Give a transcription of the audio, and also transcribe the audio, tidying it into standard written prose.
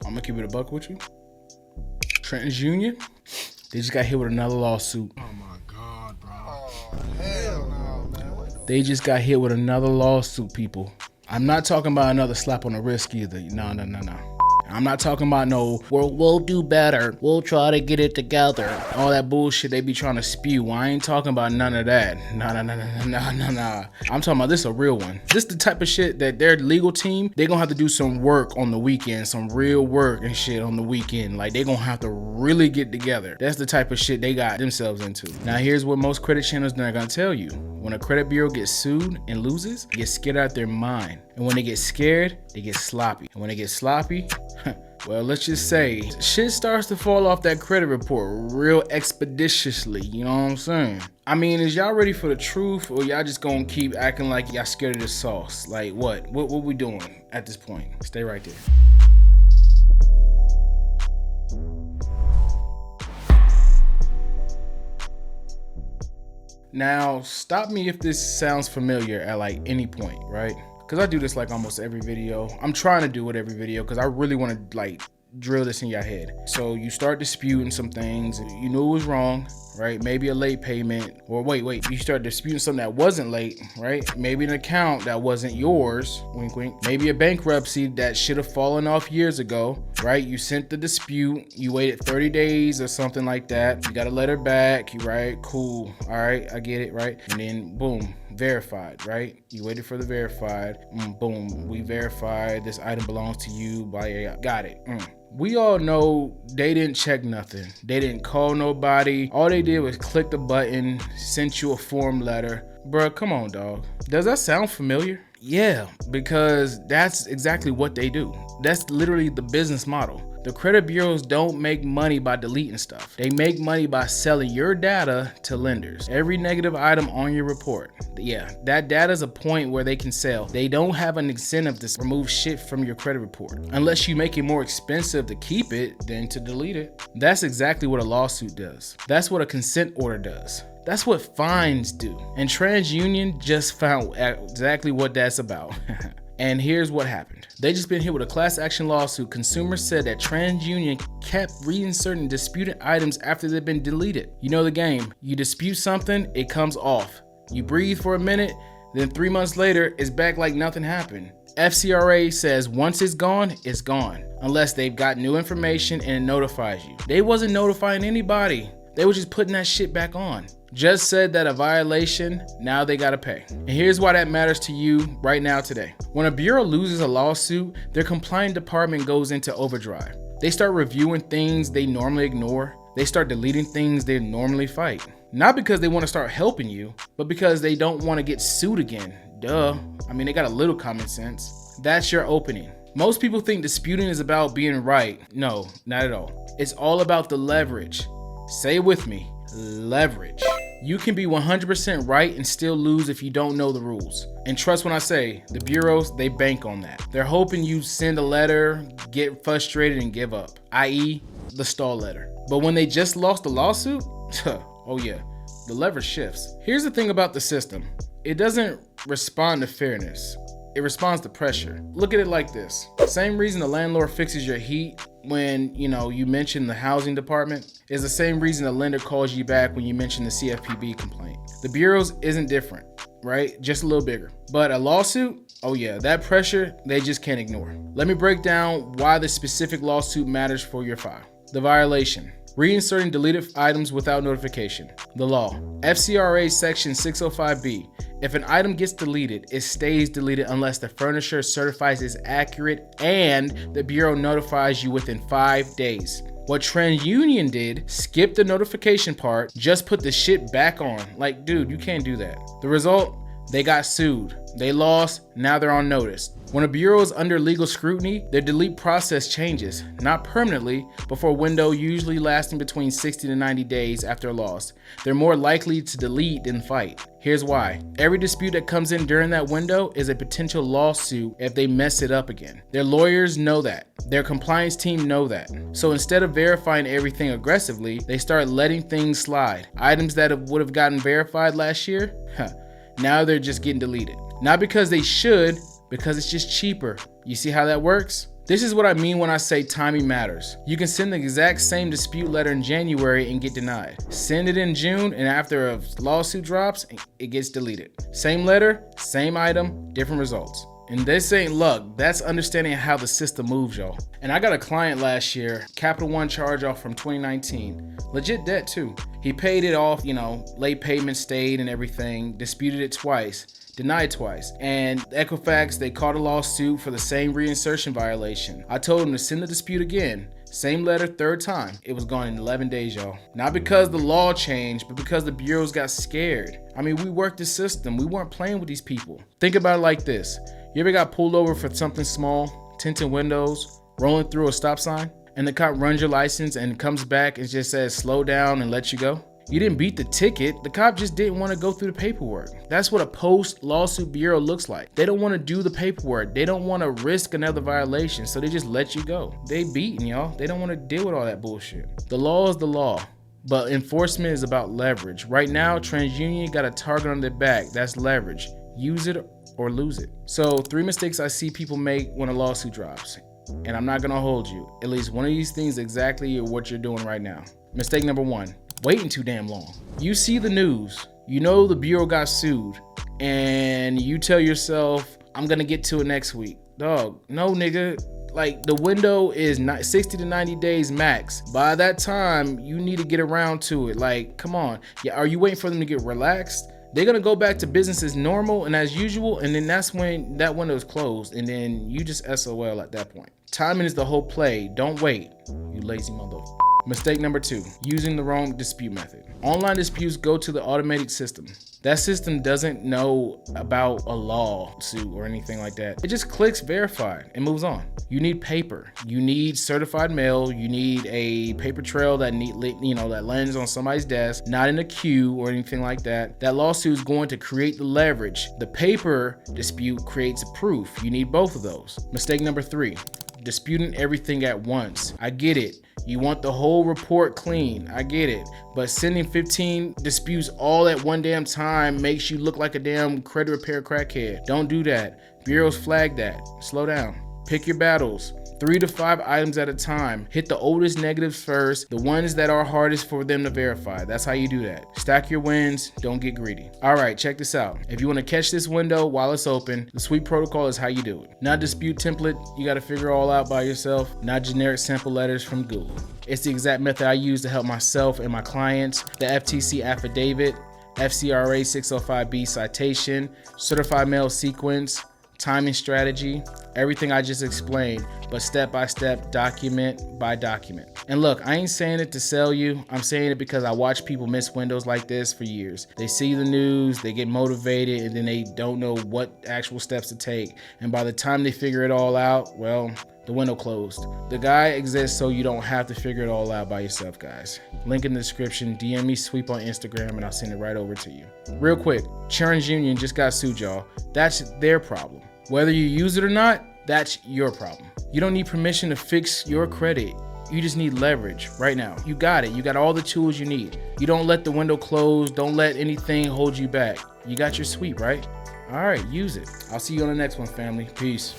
I'm gonna keep it a buck with you. TransUnion, they just got hit with another lawsuit. Oh my God, bro. Oh, hell no, man. They just got hit with another lawsuit, people. I'm not talking about another slap on the wrist either. No. I'm not talking about no, we'll do better. We'll try to get it together. All that bullshit they be trying to spew. I ain't talking about none of that. Nah. I'm talking about this a real one. This the type of shit that their legal team, they gonna have to do some work on the weekend, some real work and shit on the weekend. Like they gonna have to really get together. That's the type of shit they got themselves into. Now here's what most credit channels are gonna tell you. When a credit bureau gets sued and loses, they get scared out their mind. And when they get scared, they get sloppy. And when they get sloppy, well, let's just say shit starts to fall off that credit report real expeditiously. You know what I'm saying? I mean, is y'all ready for the truth, or y'all just gonna keep acting like y'all scared of the sauce? Like what we doing at this point? Stay right there. Now, stop me if this sounds familiar at like any point, right? Because I do this like almost every video. I'm trying to do it every video because I really want to like drill this in your head. So you start disputing some things. You knew it was wrong, right? Maybe a late payment, or wait, you start disputing something that wasn't late, right? Maybe an account that wasn't yours, wink wink. Maybe a bankruptcy that should have fallen off years ago, right? You sent the dispute, you waited 30 days or something like that. You got a letter back, right? Cool, all right, I get it, right? And then boom, verified, right? You waited for the verified, boom, we verified this item belongs to you, got it. We all know they didn't check nothing. They didn't call nobody. All they did was click the button, sent you a form letter. Bruh, come on, dog. Does that sound familiar? Yeah, because that's exactly what they do. That's literally the business model. The credit bureaus don't make money by deleting stuff. They make money by selling your data to lenders. Every negative item on your report. Yeah, that data is a point where they can sell. They don't have an incentive to remove shit from your credit report. Unless you make it more expensive to keep it than to delete it. That's exactly what a lawsuit does. That's what a consent order does. That's what fines do. And TransUnion just found exactly what that's about. And here's what happened. They just been hit with a class action lawsuit. Consumers said that TransUnion kept reinserting disputed items after they've been deleted. You know the game. You dispute something, it comes off. You breathe for a minute, then 3 months later, it's back like nothing happened. FCRA says once it's gone, unless they've got new information and it notifies you. They wasn't notifying anybody. They were just putting that shit back on. Just said that a violation, now they gotta pay. And here's why that matters to you right now today. When a bureau loses a lawsuit, their compliance department goes into overdrive. They start reviewing things they normally ignore. They start deleting things they normally fight. Not because they want to start helping you, but because they don't want to get sued again. Duh. I mean, they got a little common sense. That's your opening. Most people think disputing is about being right. No, not at all. It's all about the leverage. Say it with me. Leverage. You can be 100% right and still lose if you don't know the rules. And trust when I say, the bureaus, they bank on that. They're hoping you send a letter, get frustrated and give up, i.e. the stall letter. But when they just lost the lawsuit, oh yeah, the leverage shifts. Here's the thing about the system. It doesn't respond to fairness. It responds to pressure. Look at it like this. Same reason the landlord fixes your heat when, you mention the housing department is the same reason the lender calls you back when you mention the CFPB complaint. The bureaus isn't different, right? Just a little bigger. But a lawsuit, oh yeah, that pressure, they just can't ignore. Let me break down why the specific lawsuit matters for your file. The violation. Reinserting deleted items without notification. The law. FCRA section 605B. If an item gets deleted, it stays deleted unless the furnisher certifies it's accurate and the bureau notifies you within 5 days. What TransUnion did, skip the notification part, just put the shit back on. Like, dude, you can't do that. The result? They got sued. They lost, now they're on notice. When a bureau is under legal scrutiny, their delete process changes, not permanently, but for a window usually lasting between 60 to 90 days after a loss. They're more likely to delete than fight. Here's why. Every dispute that comes in during that window is a potential lawsuit if they mess it up again. Their lawyers know that. Their compliance team know that. So instead of verifying everything aggressively, they start letting things slide. Items that would have gotten verified last year, now they're just getting deleted. Not because they should, because it's just cheaper. You see how that works? This is what I mean when I say timing matters. You can send the exact same dispute letter in January and get denied. Send it in June, and after a lawsuit drops, it gets deleted. Same letter, same item, different results. And this ain't luck, that's understanding how the system moves, y'all. And I got a client last year, Capital One charge off from 2019. Legit debt too. He paid it off, late payment stayed and everything, disputed it twice, denied twice. And Equifax, they caught a lawsuit for the same reinsertion violation. I told him to send the dispute again. Same letter, third time. It was gone in 11 days, y'all. Not because the law changed, but because the bureaus got scared. I mean, we worked the system. We weren't playing with these people. Think about it like this. You ever got pulled over for something small, tinted windows, rolling through a stop sign, and the cop runs your license and comes back and just says slow down and lets you go? You didn't beat the ticket, the cop just didn't want to go through the paperwork. That's what a post-lawsuit bureau looks like. They don't want to do the paperwork. They don't want to risk another violation, so they just let you go. They beaten, y'all. They don't want to deal with all that bullshit. The law is the law, but enforcement is about leverage. Right now, TransUnion got a target on their back. That's leverage. Use it or lose it. So 3 mistakes I see people make when a lawsuit drops. And I'm not gonna hold you. At least one of these things exactly what you're doing right now. Mistake number 1, waiting too damn long. You see the news, you know the bureau got sued, and you tell yourself, I'm gonna get to it next week. Dog, no nigga. Like, the window is 60 to 90 days max. By that time, you need to get around to it. Like, come on. Yeah, are you waiting for them to get relaxed? They're gonna go back to business as normal and as usual, and then that's when that window is closed, and then you just SOL at that point. Timing is the whole play. Don't wait, you lazy motherfucker. Mistake number 2, using the wrong dispute method. Online disputes go to the automated system. That system doesn't know about a lawsuit or anything like that. It just clicks verified and moves on. You need paper. You need certified mail. You need a paper trail that that lands on somebody's desk, not in a queue or anything like that. That lawsuit is going to create the leverage. The paper dispute creates a proof. You need both of those. Mistake number 3, disputing everything at once. I get it. You want the whole report clean. I get it. But sending 15 disputes all at one damn time makes you look like a damn credit repair crackhead. Don't do that. Bureaus flag that. Slow down. Pick your battles. 3 to 5 items at a time. Hit the oldest negatives first, the ones that are hardest for them to verify. That's how you do that. Stack your wins, don't get greedy. All right, check this out. If you want to catch this window while it's open, the sweep protocol is how you do it. Not dispute template, you got to figure all out by yourself, not generic sample letters from Google. It's the exact method I use to help myself and my clients. The FTC affidavit, FCRA 605B citation, certified mail sequence, timing strategy, everything I just explained, but step by step, document by document. And look, I ain't saying it to sell you. I'm saying it because I watch people miss windows like this for years. They see the news, they get motivated, and then they don't know what actual steps to take. And by the time they figure it all out, well, the window closed. The guide exists so you don't have to figure it all out by yourself, guys. Link in the description, DM me Sweep on Instagram, and I'll send it right over to you. Real quick, TransUnion just got sued, y'all. That's their problem. Whether you use it or not, that's your problem. You don't need permission to fix your credit. You just need leverage right now. You got it. You got all the tools you need. You don't let the window close. Don't let anything hold you back. You got your sweep, right? All right, use it. I'll see you on the next one, family. Peace.